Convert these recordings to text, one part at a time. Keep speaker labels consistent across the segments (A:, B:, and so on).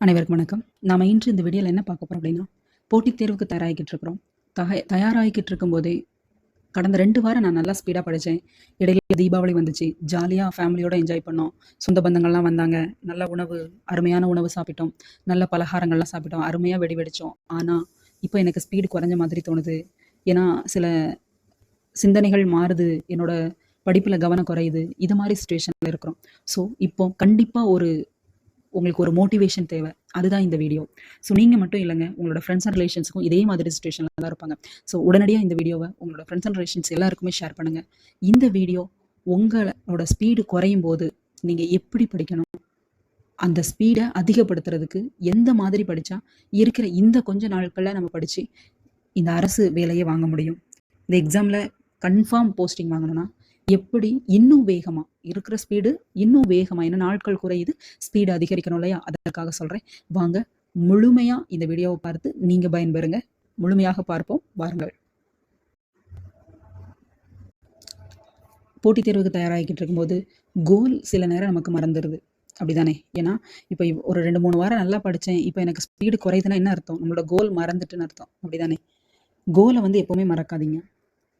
A: அனைவருக்கும் வணக்கம். நாம இன்று இந்த வீடியோல என்ன பார்க்க போறோம் அப்படின்னா, போட்டித் தேர்வுக்கு தயாராகிக்கிட்டு இருக்கிறோம். தயாராகிக்கிட்டு இருக்கும்போதே, கடந்த 2 வாரம் நான் நல்லா ஸ்பீடா படிச்சேன். இடையில தீபாவளி வந்துச்சு. ஜாலியா ஃபேமிலியோட என்ஜாய் பண்ணோம். சொந்த பந்தங்கள்லாம் வந்தாங்க. நல்ல உணவு, அருமையான உணவு சாப்பிட்டோம். நல்ல பலகாரங்கள்லாம் சாப்பிட்டோம். அருமையா வெடி வெடிச்சோம். ஆனா, இப்போ எனக்கு ஸ்பீடு குறைஞ்ச மாதிரி தோணுது. ஏன்னா, சில சிந்தனைகள் மாறுது. என்னோட படிப்புல கவனம் குறையுது. இது மாரி சிச்சுவேஷன்ல இருக்கிறோம். ஸோ, இப்போ கண்டிப்பா உங்களுக்கு ஒரு மோட்டிவேஷன் தேவை. அதுதான் இந்த வீடியோ. ஸோ நீங்க மட்டும் இல்லங்க. உங்களோட ஃப்ரெண்ட்ஸ் அண்ட் ரிலேஷன்ஸ்க்கும் இதே மாதிரி சிச்சுவேஷன்ல தான் இருப்பாங்க. ஸோ உடனடியா இந்த வீடியோவ உங்களோட ஃப்ரெண்ட்ஸ் அண்ட் ரிலேஷன்ஸ் எல்லாருக்குமே ஷேர் பண்ணுங்க. இந்த வீடியோ உங்களோட ஸ்பீடு குறையும்போது நீங்க எப்படி படிக்கணும்? அந்த ஸ்பீட அதிகப்படுத்துறதுக்கு எந்த மாதிரி படிச்சா இருக்கிற இந்த கொஞ்ச நாட்கள்ல நம்ம படிச்சு இந்த அரசு வேலையை வாங்க முடியும்? இந்த எக்ஸாம்ல கன்ஃபார்ம் போஸ்டிங் வாங்கணும்னா எப்படி இன்னும் வேகமா இருக்கிற ஸ்பீடு இன்னும் வேகமா, ஏன்னா நாட்கள் குறையுது, ஸ்பீடு அதிகரிக்கணும் இல்லையா? அதற்காக சொல்றேன். வாங்க முழுமையா இந்த வீடியோவை பார்த்து நீங்க பயன்பெறுங்க. முழுமையாக பார்ப்போம் வாருங்கள். போட்டித் தேர்வுக்கு தயாராகிக்கிட்டு இருக்கும்போது கோல் சில நேரம் நமக்கு மறந்துடுது. அப்படிதானே? ஏன்னா இப்போ ஒரு 2-3 வாரம் நல்லா படிச்சேன், இப்போ எனக்கு ஸ்பீடு குறையுதுன்னா என்ன அர்த்தம்? நம்மளோட கோல் மறந்துட்டுன்னு அர்த்தம். அப்படிதானே? கோலை வந்து எப்பவுமே மறக்காதீங்க,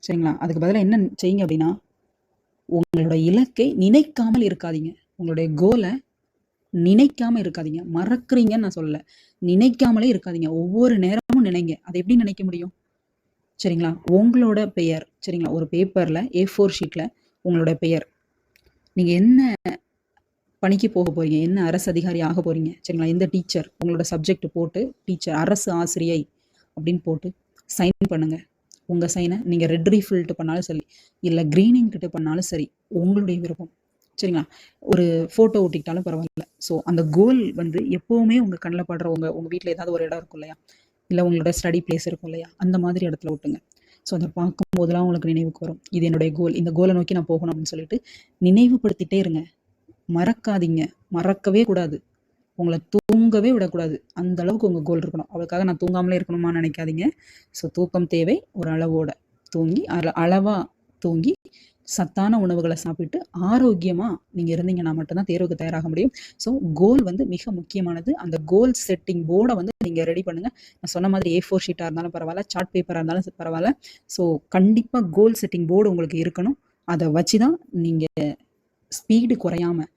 A: சரிங்களா? அதுக்கு பதிலாக என்ன செய்யுங்க அப்படின்னா, உங்களோட இலக்கை நினைக்காமல் இருக்காதீங்க. உங்களுடைய கோலை நினைக்காம இருக்காதீங்க. மறக்கிறீங்கன்னு நான் சொல்லல. நினைக்காமலே இருக்காதீங்க. ஒவ்வொரு நேரமும் நினைங்க. அதை எப்படி நினைக்க முடியும்? சரிங்களா? உங்களோட பெயர், சரிங்களா? ஒரு பேப்பர்ல A4 ஷீட்ல உங்களோட பெயர், நீங்க என்ன பணிக்கு போக போறீங்க, என்ன அரசு அதிகாரி ஆக போறீங்க, சரிங்களா? எந்த டீச்சர், உங்களோட சப்ஜெக்ட் போட்டு டீச்சர், அரசு ஆசிரியை அப்படின்னு போட்டு சைன் பண்ணுங்க. உங்க சைனை நீங்க ரெட் ரீஃபில்ட்டு பண்ணாலும் சரி, இல்லை கிரீனிங் கிட்ட பண்ணாலும் சரி, உங்களுடைய விருப்பம், சரிங்களா? ஒரு ஃபோட்டோ ஒட்டிக்கிட்டாலும் பரவாயில்ல. ஸோ அந்த கோல் வந்து எப்போவுமே உங்கள் கண்ணில் படுற உங்கள் வீட்டில் ஏதாவது ஒரு இடம் இருக்கும் இல்லையா? இல்லை உங்களோட ஸ்டடி பிளேஸ் இருக்கும் இல்லையா? அந்த மாதிரி இடத்துல ஒட்டுங்க. ஸோ அதை பார்க்கும்போதெல்லாம் உங்களுக்கு நினைவுக்கு வரும், இது என்னுடைய கோல், இந்த கோலை நோக்கி நான் போகணும் அப்படின்னு சொல்லிட்டு நினைவுபடுத்திட்டே இருங்க. மறக்காதீங்க, மறக்கவே கூடாது. உங்களை தூங்கவே விடக்கூடாது. அந்த அளவுக்கு உங்கள் கோல் இருக்கணும். அவளுக்காக நான் தூங்காமலே இருக்கணுமா நினைக்காதீங்க. ஸோ தூக்கம் தேவை, ஒரு அளவோட தூங்கி, அளவாக தூங்கி, சத்தான உணவுகளை சாப்பிட்டு ஆரோக்கியமாக நீங்கள் இருந்தீங்கன்னா மட்டும்தான் தேர்வுக்கு தயாராக முடியும். ஸோ கோல் வந்து மிக முக்கியமானது. அந்த கோல் செட்டிங் போர்டை வந்து நீங்கள் ரெடி பண்ணுங்கள். நான் சொன்ன மாதிரி A4 ஷீட்டாக இருந்தாலும் பரவாயில்ல, சார்ட் பேப்பராக இருந்தாலும் பரவாயில்ல. ஸோ கண்டிப்பாக கோல் செட்டிங் போர்டு உங்களுக்கு இருக்கணும். அதை வச்சு தான் நீங்கள் ஸ்பீடு குறையாமல்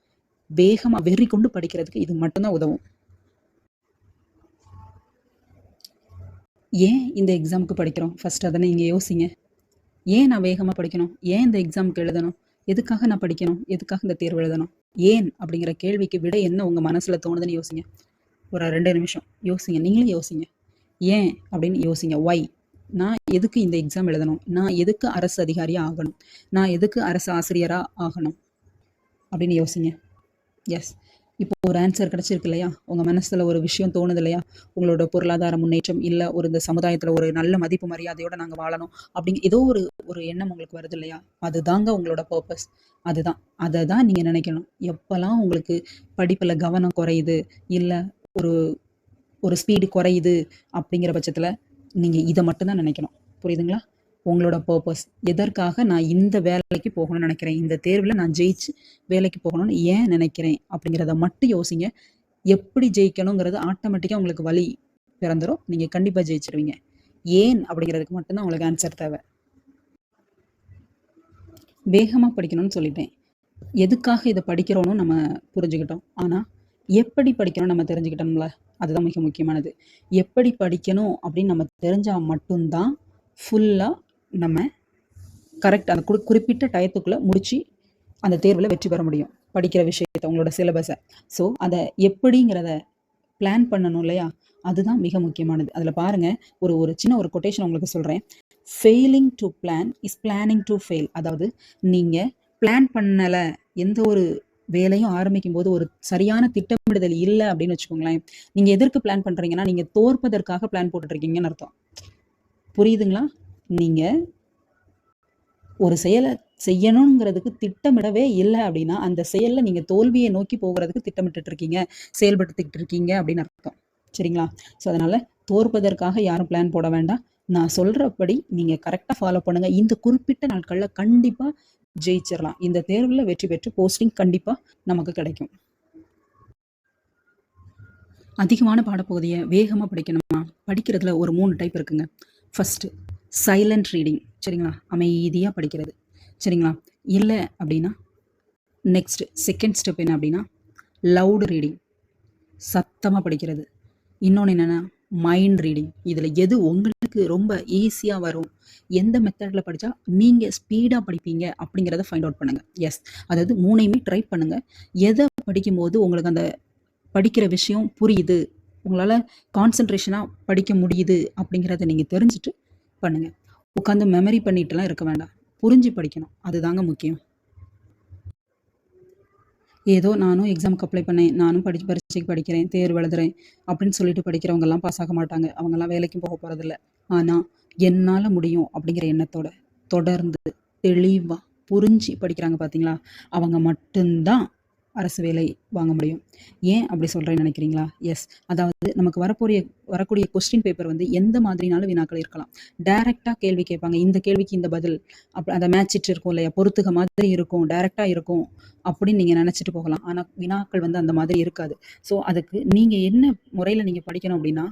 A: வேகமாக வெறி கொண்டு படிக்கிறதுக்கு இது மட்டும்தான் உதவும். ஏன் இந்த எக்ஸாமுக்கு படிக்கிறோம்? ஃபர்ஸ்ட் அதனை நீங்கள் யோசிங்க. ஏன் நான் வேகமாக படிக்கணும்? ஏன் இந்த எக்ஸாமுக்கு எழுதணும்? எதுக்காக நான் படிக்கணும்? எதுக்காக இந்த தேர்வு எழுதணும்? ஏன் அப்படிங்கிற கேள்விக்கு விட என்ன உங்கள் மனசில் தோணுதுன்னு யோசிங்க. ஒரு 2 நிமிஷம் யோசிங்க. நீங்களே யோசிங்க. ஏன் அப்படின்னு யோசிங்க. ஒய், நான் எதுக்கு இந்த எக்ஸாம் எழுதணும்? நான் எதுக்கு அரசு அதிகாரியாக ஆகணும்? நான் எதுக்கு அரசு ஆசிரியராக ஆகணும் அப்படின்னு யோசிங்க. எஸ், இப்போ ஒரு ஆன்சர் கிடச்சிருக்கு இல்லையா? உங்கள் மனசில் ஒரு விஷயம் தோணுது இல்லையா? உங்களோட பொருளாதார முன்னேற்றம், இல்லை ஒரு இந்த சமுதாயத்தில் ஒரு நல்ல மதிப்பு மரியாதையோடு நாங்கள் வாழணும் அப்படிங்க ஏதோ ஒரு எண்ணம் உங்களுக்கு வருது இல்லையா? அதுதாங்க உங்களோட பர்பஸ். அதுதான், அதை தான் நீங்கள் நினைக்கணும். எப்போல்லாம் உங்களுக்கு படிப்பில் கவனம் குறையுது, இல்லை ஒரு ஒரு ஸ்பீடு குறையுது அப்படிங்கிற பட்சத்தில் நீங்கள் இதை மட்டும்தான் நினைக்கணும். புரியுதுங்களா? உங்களோட பர்பஸ், எதற்காக நான் இந்த வேலைக்கு போகணும்னு நினைக்கிறேன், இந்த தேர்வில் நான் ஜெயிச்சு வேலைக்கு போகணும்னு ஏன் நினைக்கிறேன் அப்படிங்கிறத மட்டும் யோசிங்க. எப்படி ஜெயிக்கணுங்கிறது ஆட்டோமேட்டிக்காக உங்களுக்கு வழி பிறந்துடும். நீங்கள் கண்டிப்பாக ஜெயிச்சிருவீங்க. ஏன் அப்படிங்கிறதுக்கு மட்டும்தான் உங்களுக்கு ஆன்சர் தேவை. வேகமாக படிக்கணும்னு சொல்லிட்டேன். எதுக்காக இதை படிக்கிறோன்னு நம்ம புரிஞ்சுக்கிட்டோம். ஆனால் எப்படி படிக்கணும் நம்ம தெரிஞ்சுக்கிட்டோம்ல, அதுதான் மிக முக்கியமானது. எப்படி படிக்கணும் அப்படின்னு நம்ம தெரிஞ்சால் மட்டும்தான் ஃபுல்லாக நம்ம கரெக்ட் அந்த குறிப்பிட்ட டயத்துக்குள்ளே முடித்து அந்த தேர்வில் வெற்றி பெற முடியும். படிக்கிற விஷயத்தை, உங்களோட சிலபஸை. ஸோ அதை எப்படிங்கிறத பிளான் பண்ணணும் இல்லையா? அதுதான் மிக முக்கியமானது. அதில் பாருங்கள், ஒரு சின்ன ஒரு கொட்டேஷன் உங்களுக்கு சொல்கிறேன். Failing to plan is planning to fail. அதாவது நீங்கள் பிளான் பண்ணலை, எந்த ஒரு வேலையும் ஆரம்பிக்கும் போது ஒரு சரியான திட்டமிடுதல் இல்லை அப்படின்னு வச்சுக்கோங்களேன், நீங்கள் எதற்கு பிளான் பண்ணுறீங்கன்னா நீங்கள் தோற்பதற்காக பிளான் போட்டுட்ருக்கீங்கன்னு அர்த்தம். புரியுதுங்களா? நீங்கள் ஒரு செயலை செய்யணுங்கிறதுக்கு திட்டமிடவே இல்லை அப்படின்னா அந்த செயலில் நீங்கள் தோல்வியை நோக்கி போகிறதுக்கு திட்டமிட்டு இருக்கீங்க, செயல்படுத்திக்கிட்டு இருக்கீங்க அப்படின்னு அர்த்தம். சரிங்களா? ஸோ அதனால் தோற்பதற்காக யாரும் பிளான் போட வேண்டாம். நான் சொல்கிறபடி நீங்கள் கரெக்டாக ஃபாலோ பண்ணுங்கள். இந்த குறிப்பிட்ட நாட்களில் கண்டிப்பாக ஜெயிச்சிடலாம். இந்த தேர்வில் வெற்றி பெற்று போஸ்டிங் கண்டிப்பாக நமக்கு கிடைக்கும். அதிகமான பாடப்பகுதியை வேகமாக படிக்கணுமா? படிக்கிறதுல ஒரு 3 டைப் இருக்குங்க. ஃபஸ்ட்டு சைலண்ட் ரீடிங், சரிங்களா? அமைதியாக படிக்கிறது, சரிங்களா? இல்லை அப்படின்னா நெக்ஸ்ட் செகண்ட் ஸ்டெப் என்ன அப்படின்னா லவுட் ரீடிங், சத்தமாக படிக்கிறது. இன்னொன்று என்னென்னா மைண்ட் ரீடிங். இதில் எது உங்களுக்கு ரொம்ப ஈஸியாக வரும், எந்த மெத்தடில் படித்தா நீங்கள் ஸ்பீடாக படிப்பீங்க அப்படிங்கிறத ஃபைண்ட் அவுட் பண்ணுங்கள். எஸ், அதாவது 3யுமே ட்ரை பண்ணுங்கள். எதை படிக்கும்போது உங்களுக்கு அந்த படிக்கிற விஷயம் புரியுது, உங்களால் கான்சன்ட்ரேஷனாக படிக்க முடியுது அப்படிங்கிறத நீங்கள் தெரிஞ்சுட்டு பண்ணுங்கள். உட்காந்து மெமரி பண்ணிட்டுலாம் இருக்க வேண்டாம், புரிஞ்சு படிக்கணும். அதுதாங்க முக்கியம். ஏதோ நானும் எக்ஸாமுக்கு அப்ளை பண்ணேன், நானும் பரீட்சைக்கு படிக்கிறேன், தேர்வு எழுதுறேன் அப்படின்னு சொல்லிட்டு படிக்கிறவங்கெல்லாம் பாஸ் ஆக மாட்டாங்க. அவங்கெல்லாம் வேலைக்கும் போக போகிறதில்ல. ஆனால் என்னால் முடியும் அப்படிங்கிற எண்ணத்தோட தொடர்ந்து தெளிவாக புரிஞ்சு படிக்கிறாங்க பார்த்தீங்களா, அவங்க மட்டும்தான் அரசு வேலை வாங்க முடியும். ஏன் அப்படி சொல்கிறேன்னு நினைக்கிறீங்களா? எஸ், அதாவது நமக்கு வரக்கூடிய கொஸ்டின் பேப்பர் வந்து எந்த மாதிரினாலும் வினாக்கள் இருக்கலாம். டைரெக்டாக கேள்வி கேட்பாங்க, இந்த கேள்விக்கு இந்த பதில் அதை மேட்சிட்டு இருக்கும் இல்லையா, பொறுத்துக்க மாதிரி இருக்கும், டைரெக்டாக இருக்கும் அப்படின்னு நீங்கள் நினச்சிட்டு போகலாம். ஆனால் வினாக்கள் வந்து அந்த மாதிரி இருக்காது. ஸோ அதுக்கு நீங்கள் என்ன முறையில் நீங்கள் படிக்கணும் அப்படின்னா,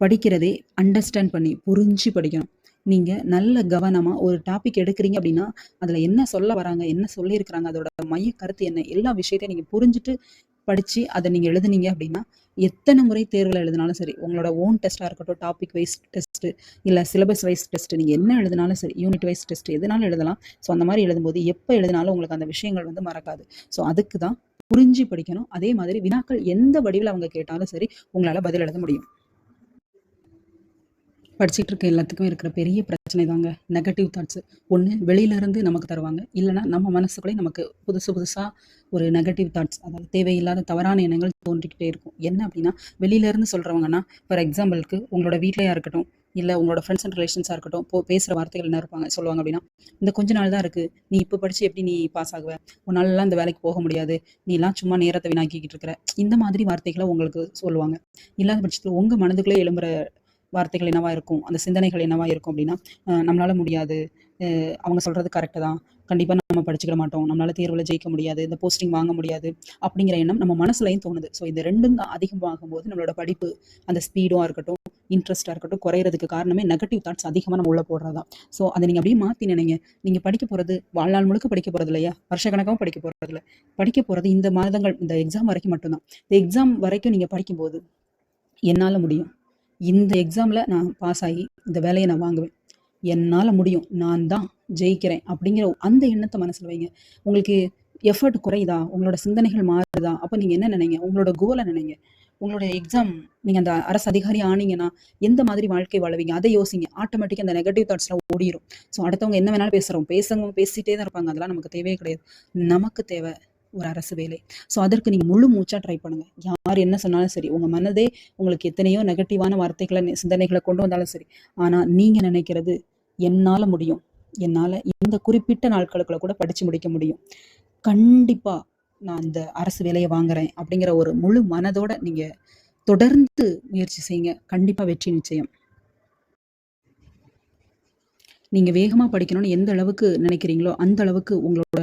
A: படிக்கிறதே அண்டர்ஸ்டாண்ட் பண்ணி புரிஞ்சு படிக்கணும். நீங்கள் நல்ல கவனமாக ஒரு டாபிக் எடுக்கிறீங்க அப்படின்னா அதில் என்ன சொல்ல வராங்க, என்ன சொல்லியிருக்கிறாங்க, அதோட மைய கருத்து என்ன, எல்லா விஷயத்தையும் நீங்கள் புரிஞ்சுட்டு படித்து அதை நீங்கள் எழுதுனீங்க அப்படின்னா எத்தனை முறை தேர்வில் எழுதினாலும் சரி, உங்களோட ஓன் டெஸ்ட்டாக இருக்கட்டும், டாபிக் வைஸ் டெஸ்ட்டு இல்லை சிலபஸ் வைஸ் டெஸ்ட்டு, நீங்கள் என்ன எழுதினாலும் சரி, யூனிட் வைஸ் டெஸ்ட் எதுனாலும் எழுதலாம். ஸோ அந்த மாதிரி எழுதும்போது எப்போ எழுதினாலும் உங்களுக்கு அந்த விஷயங்கள் வந்து மறக்காது. ஸோ அதுக்கு தான் புரிஞ்சு படிக்கணும். அதே மாதிரி வினாக்கள் எந்த வடிவில் அவங்க கேட்டாலும் சரி உங்களால் பதில் எழுத முடியும். படிச்சுட்டு இருக்க எல்லாத்துக்குமே இருக்கிற பெரிய பிரச்சனை தாங்க நெகட்டிவ் தாட்ஸு. ஒன்று வெளியிலேருந்து நமக்கு தருவாங்க, இல்லைனா நம்ம மனசுக்குள்ளே நமக்கு புதுசாக ஒரு நெகட்டிவ் தாட்ஸ், அதாவது தேவையில்லாத தவறான எண்ணங்கள் தோன்றிக்கிட்டே இருக்கும். என்ன அப்படின்னா வெளியிலேருந்து சொல்கிறவங்கன்னா, ஃபார் எக்ஸாம்பிளுக்கு உங்களோட வீட்லையாக இருக்கட்டும், இல்லை உங்களோட ஃப்ரெண்ட்ஸ் அண்ட் ரிலேஷன்ஸாக இருக்கட்டும், பேசுகிற வார்த்தைகள் என்ன சொல்லுவாங்க அப்படின்னா, இந்த கொஞ்ச நாள் தான் இருக்குது, நீ இப்போ படித்து எப்படி நீ பாஸ் ஆகுவ, உன்னாலலாம் இந்த வேலைக்கு போக முடியாது, நீலாம் சும்மா நேரத்தை வீணாக்கிக்கிட்டு இருக்கிற, இந்த மாதிரி வார்த்தைகளை உங்களுக்கு சொல்லுவாங்க. இல்லாத பட்சத்தில் உங்கள் மனதுக்குள்ளே எழும்புற வார்த்தைகள் என்னவா இருக்கும், அந்த சிந்தனைகள் என்னவா இருக்கும் அப்படின்னா, நம்மளால முடியாது, அவங்க சொல்கிறது கரெக்டு தான், கண்டிப்பாக நம்ம படிச்சுக்கிட மாட்டோம், நம்மளால தேர்வில் ஜெயிக்க முடியாது, இந்த போஸ்டிங் வாங்க முடியாது அப்படிங்கிற எண்ணம் நம்ம மனசுலையும் தோணுது. ஸோ இது ரெண்டும் தான் அதிகமாகும்போது நம்மளோட படிப்பு அந்த ஸ்பீடாக இருக்கட்டும், இன்ட்ரெஸ்ட்டாக இருக்கட்டும் குறையிறதுக்கு காரணமே நெகட்டிவ் தாட்ஸ் அதிகமாக நம்ம உள்ள போடுறது தான். ஸோ அதை நீங்கள் அப்படியே மாற்றி நினைங்க. நீங்கள் படிக்க போகிறது வாழ்நாள் முழுக்க படிக்க போகிறது இல்லையா, வருஷக்கணக்காகவும் படிக்க போகிறது இல்லை, படிக்க போகிறது இந்த மாதங்கள், இந்த எக்ஸாம் வரைக்கும் மட்டும்தான். இந்த எக்ஸாம் வரைக்கும் நீங்கள் படிக்கும்போது என்னால் முடியும், இந்த எக்ஸாமில் நான் பாஸ் ஆகி இந்த வேலையை நான் வாங்குவேன், என்னால் முடியும், நான் தான் ஜெயிக்கிறேன் அப்படிங்கிற அந்த எண்ணத்தை மனசில் வைங்க. உங்களுக்கு எஃபர்ட் குறையுதா, உங்களோட சிந்தனைகள் மாறுதா, அப்போ நீங்கள் என்ன நினைங்க, உங்களோட கோலை நினைங்க. உங்களோட எக்ஸாம் நீங்கள் அந்த அரசு அதிகாரி ஆனீங்கன்னா எந்த மாதிரி வாழ்க்கை வாழுவீங்க அதை யோசிங்க. ஆட்டோமேட்டிக்காக அந்த நெகட்டிவ் தாட்ஸ்லாம் ஓடிடும். ஸோ அடுத்தவங்க என்ன வேணாலும் பேசுகிறவங்க பேசிகிட்டே தான் இருப்பாங்க, அதெல்லாம் நமக்கு தேவையே கிடையாது. நமக்கு தேவை ஒரு அரசு வேலை. ஸோ அதற்கு நீங்கள் முழு மூச்சாக ட்ரை பண்ணுங்கள். யார் என்ன சொன்னாலும் சரி, உங்கள் மனதே உங்களுக்கு எத்தனையோ நெகட்டிவான வார்த்தைகளை சிந்தனைகளை கொண்டு வந்தாலும் சரி, ஆனால் நீங்கள் நினைக்கிறது என்னால் முடியும், என்னால் இந்த குறிப்பிட்ட நாட்களுக்குள்ள கூட படித்து முடிக்க முடியும், கண்டிப்பாக நான் இந்த அரசு வேலையை வாங்குறேன் அப்படிங்கிற ஒரு முழு மனதோட நீங்கள் தொடர்ந்து முயற்சி செய்யுங்க. கண்டிப்பாக வெற்றி நிச்சயம். நீங்கள் வேகமாக படிக்கணும்னு எந்த அளவுக்கு நினைக்கிறீங்களோ அந்த அளவுக்கு உங்களோட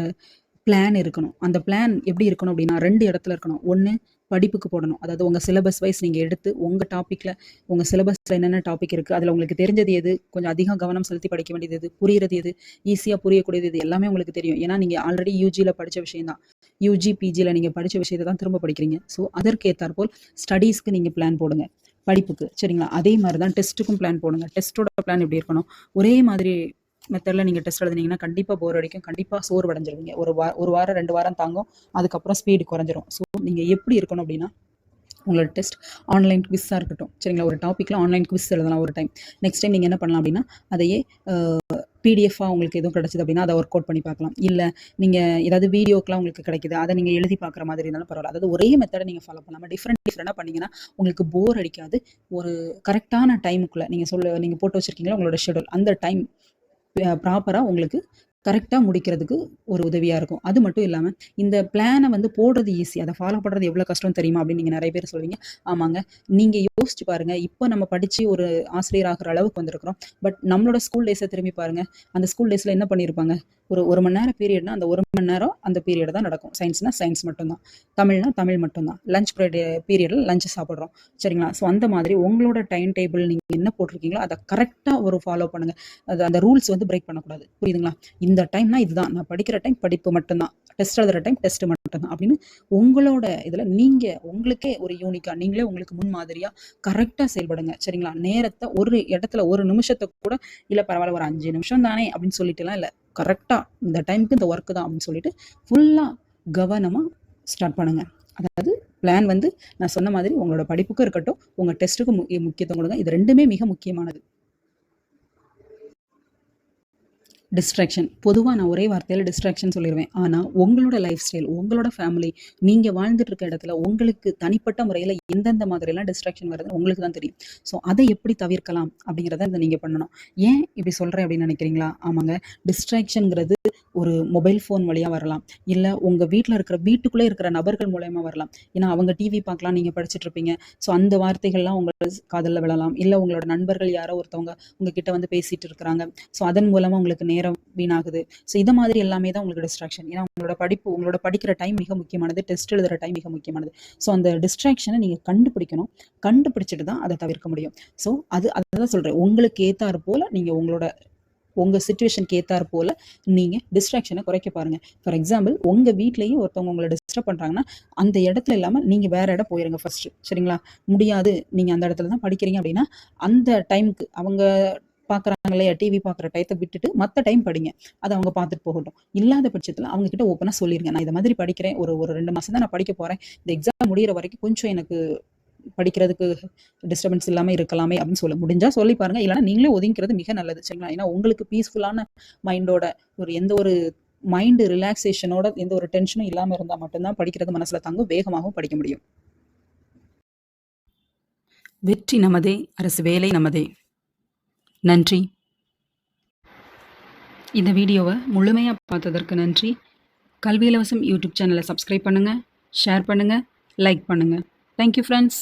A: பிளான் இருக்கணும். அந்த பிளான் எப்படி இருக்கணும் அப்படின்னா 2 இடத்துல இருக்கணும். ஒன்று படிப்புக்கு போடணும், அதாவது உங்கள் சிலபஸ் வைஸ் நீங்கள் எடுத்து உங்கள் டாப்பிக்கில் உங்கள் சிலபஸில் என்னென்ன டாபிக் இருக்குது, அதில் உங்களுக்கு தெரிஞ்சது எது, கொஞ்சம் அதிகம் கவனம் செலுத்தி படிக்க வேண்டியது எது, புரியுறது எது, ஈஸியாக புரியக்கூடியது எது, எல்லாமே உங்களுக்கு தெரியும். ஏன்னா நீங்கள் ஆல்ரெடி யூஜியில் படித்த விஷயம் தான், யூஜி பிஜியில் நீங்கள் படித்த விஷயத்தை தான் திரும்ப படிக்கிறீங்க. ஸோ அதற்கு ஏற்றாற்போல் ஸ்டடீஸ்க்கு நீங்கள் பிளான் போடுங்க, படிப்புக்கு, சரிங்களா? அதே மாதிரி தான் டெஸ்ட்டுக்கும் பிளான் போடுங்க. டெஸ்ட்டோட பிளான் எப்படி இருக்கணும், ஒரே மாதிரி மெத்தடில் நீங்கள் டெஸ்ட் எழுதுனீங்கன்னா கண்டிப்பாக போர் அடிக்கும், கண்டிப்பாக சோர்வடைஞ்சிருவீங்க. ஒரு வாரம் 2 வாரம் தாங்கும், அதுக்கப்புறம் ஸ்பீடு குறைஞ்சிரும். ஸோ நீங்கள் எப்படி இருக்கணும் அப்படின்னா, உங்களோட டெஸ்ட் ஆன்லைன் குவிஸாக இருக்கட்டும், சரிங்களா? ஒரு டாப்பிக்கில் ஆன்லைன் குவிஸ் எழுதலாம் ஒரு டைம். நெக்ஸ்ட் டைம் நீங்கள் என்ன பண்ணலாம் அப்படின்னா, அதையே பிடிஎஃபாக உங்களுக்கு எதுவும் கிடச்சிது அப்படின்னா அதை ஒர்க் அவுட் பண்ணி பார்க்கலாம். இல்லை நீங்கள் ஏதாவது வீடியோக்கெலாம் உங்களுக்கு கிடைக்குது, அதை நீங்கள் எழுதி பார்க்குற மாதிரி இருந்தாலும் பரவாயில்ல. அதாவது ஒரே மெத்தடை நீங்கள் ஃபாலோ பண்ணாமல் டிஃப்ரெண்ட்டாக பண்ணிங்கன்னா உங்களுக்கு போர் அடிக்காது. ஒரு கரெக்டான டைமுக்குள்ளே நீங்கள் போட்டு வச்சுருக்கீங்களா உங்களோட ஷெடியூல், அந்த டைம் ப்ராப்பராக உங்களுக்கு கரெக்டாக முடிக்கிறதுக்கு ஒரு உதவியாக இருக்கும். அது மட்டும் இல்லாமல் இந்த பிளானை வந்து போடுறது ஈஸி, அதை ஃபாலோ பண்ணுறது எவ்வளோ கஷ்டம் தெரியுமா அப்படின்னு நீங்கள் நிறைய பேர் சொல்லுவீங்க. ஆமாங்க, நீங்கள் யோசிச்சு பாருங்கள், இப்போ நம்ம படித்து ஒரு ஆசிரியர் ஆகிற அளவுக்கு வந்திருக்கிறோம். பட் நம்மளோட ஸ்கூல் டேஸை திரும்பி பாருங்கள், அந்த ஸ்கூல் டேஸில் என்ன பண்ணியிருப்பாங்க, ஒரு 1 மணி நேரம் பீரியட்னா அந்த 1 மணி நேரம் அந்த பீரியட் தான் நடக்கும். சயின்ஸ்னா சயின்ஸ் மட்டும்தான், தமிழ்னா தமிழ் மட்டும்தான். லஞ்ச் பீரியடில் லஞ்ச் சாப்பிட்றோம் சரிங்களா. ஸோ அந்த மாதிரி உங்களோட டைம் டேபிள் நீங்கள் என்ன போட்டிருக்கீங்களோ அதை கரெக்டாக ஒரு ஃபாலோ பண்ணுங்கள். அந்த ரூல்ஸ் வந்து பிரேக் பண்ணக்கூடாது, புரியுதுங்களா. இந்த டைம்னா இதுதான், நான் படிக்கிற டைம் படிப்பு மட்டும்தான், டெஸ்ட் எழுதுகிற டைம் டெஸ்ட் மட்டும்தான் அப்படின்னு உங்களோட இதில் நீங்கள் உங்களுக்கே ஒரு யூனிக்காக நீங்களே உங்களுக்கு முன்மாதிரியாக கரெக்டாக செயல்படுங்க சரிங்களா. நேரத்தை ஒரு இடத்துல ஒரு நிமிஷத்தை கூட இல்லை பரவாயில்ல ஒரு 5 நிமிஷம் தானே அப்படின்னு சொல்லிட்டுலாம் இல்லை, கரெக்டாக இந்த டைமுக்கு இந்த ஒர்க்கு தான் அப்படின்னு சொல்லிட்டு ஃபுல்லாக கவனமாக ஸ்டார்ட் பண்ணுங்கள். அதாவது பிளான் வந்து நான் சொன்ன மாதிரி உங்களோட படிப்புக்கும் இருக்கட்டும், உங்கள் டெஸ்ட்டுக்கும் முக்கியத்துவம் கொடுங்க. இது ரெண்டுமே மிக முக்கியமானது. டிஸ்ட்ராக்ஷன் பொதுவாக நான் ஒரே வார்த்தையில் டிஸ்ட்ராக்ஷன் சொல்லிடுவேன். ஆனால் உங்களோட லைஃப் ஸ்டைல், உங்களோட ஃபேமிலி, நீங்கள் வாழ்ந்துட்டு இருக்க இடத்துல உங்களுக்கு தனிப்பட்ட முறையில் எந்தெந்த மாதிரிலாம் டிஸ்ட்ராக்ஷன் வருதுன்னு உங்களுக்கு தான் தெரியும். ஸோ அதை எப்படி தவிர்க்கலாம் அப்படிங்கிறத நீங்கள் பண்ணணும். ஏன் இப்படி சொல்கிறேன் அப்படின்னு நினைக்கிறீங்களா? ஆமாங்க, டிஸ்ட்ராக்ஷனுங்கிறது ஒரு மொபைல் ஃபோன் வழியாக வரலாம், இல்லை உங்கள் வீட்டில் இருக்கிற வீட்டுக்குள்ளே இருக்கிற நபர்கள் மூலயமா வரலாம். ஏன்னா அவங்க டிவி பார்க்கலாம், நீங்கள் படிச்சுட்டு இருப்பீங்க. ஸோ அந்த வார்த்தைகள்லாம் உங்களோட காதலில் விழலாம். இல்லை உங்களோட நண்பர்கள் யாரோ ஒருத்தவங்க உங்ககிட்ட வந்து பேசிகிட்டு இருக்கிறாங்க. ஸோ அதன் மூலமாக உங்களுக்கு நேரம் வீணாகுது. ஸோ இதை மாதிரி எல்லாமே தான் உங்களுக்கு டிஸ்ட்ராக்ஷன். ஏன்னா உங்களோட படிக்கிற டைம் மிக முக்கியமானது, டெஸ்ட் எழுதுகிற டைம் மிக முக்கியமானது. ஸோ அந்த டிஸ்ட்ராக்ஷனை நீங்கள் கண்டுபிடிக்கணும், கண்டுபிடிச்சிட்டு தான் அதை தவிர்க்க முடியும். ஸோ அதுதான் சொல்கிறேன், உங்களுக்கு ஏற்றாறு போல் நீங்கள் உங்கள் சிச்சுவேஷனுக்கு ஏற்றாறு போல் நீங்கள் டிஸ்ட்ராக்ஷனை குறைக்க பாருங்கள். ஃபார் எக்ஸாம்பிள், உங்கள் வீட்லேயும் ஒருத்தவங்க உங்களை டிஸ்டர்ப் பண்ணுறாங்கன்னா அந்த இடத்துல இல்லாமல் நீங்கள் வேறு இடம் போயிருங்க ஃபஸ்ட்டு சரிங்களா. முடியாது, நீங்கள் அந்த இடத்துல தான் படிக்கிறீங்க அப்படின்னா அந்த டைமுக்கு அவங்க பார்க்குறாங்க இல்லையா, டிவி பார்க்குற டயத்தை விட்டுட்டு மற்ற டைம் படிங்க, அதை அவங்க பார்த்துட்டு போகட்டும். இல்லாத பட்சத்தில் அவங்ககிட்ட ஓப்பனாக சொல்லிடுங்க, நான் இதை மாதிரி படிக்கிறேன், ஒரு 2 மாதம் தான் நான் படிக்க போகிறேன், இந்த எக்ஸாம் முடிகிற வரைக்கும் கொஞ்சம் எனக்கு படிக்கிறதுக்கு டிஸ்டர்பன்ஸ் இல்லாமல் இருக்கலாமே அப்படின்னு முடிஞ்சா சொல்லி பாருங்க. இல்லைன்னா நீங்களே ஒதுங்கிறது மிக நல்லது சரிங்களா. ஏன்னா உங்களுக்கு பீஸ்ஃபுல்லான மைண்டோட எந்த ஒரு மைண்டு ரிலாக்ஸேஷனோட எந்த ஒரு டென்ஷனும் இல்லாமல் இருந்தால் மட்டும்தான் படிக்கிறது மனசில் தங்கும், வேகமாகவும் படிக்க முடியும். வெற்றி நமதே, அரசு வேலை நமதே. நன்றி. இந்த வீடியோவை முழுமையாக பார்த்ததற்கு நன்றி. கல்வி இலவசம் யூடியூப் சேனலை சப்ஸ்கிரைப் பண்ணுங்கள், ஷேர் பண்ணுங்கள், லைக் பண்ணுங்கள். Thank you friends.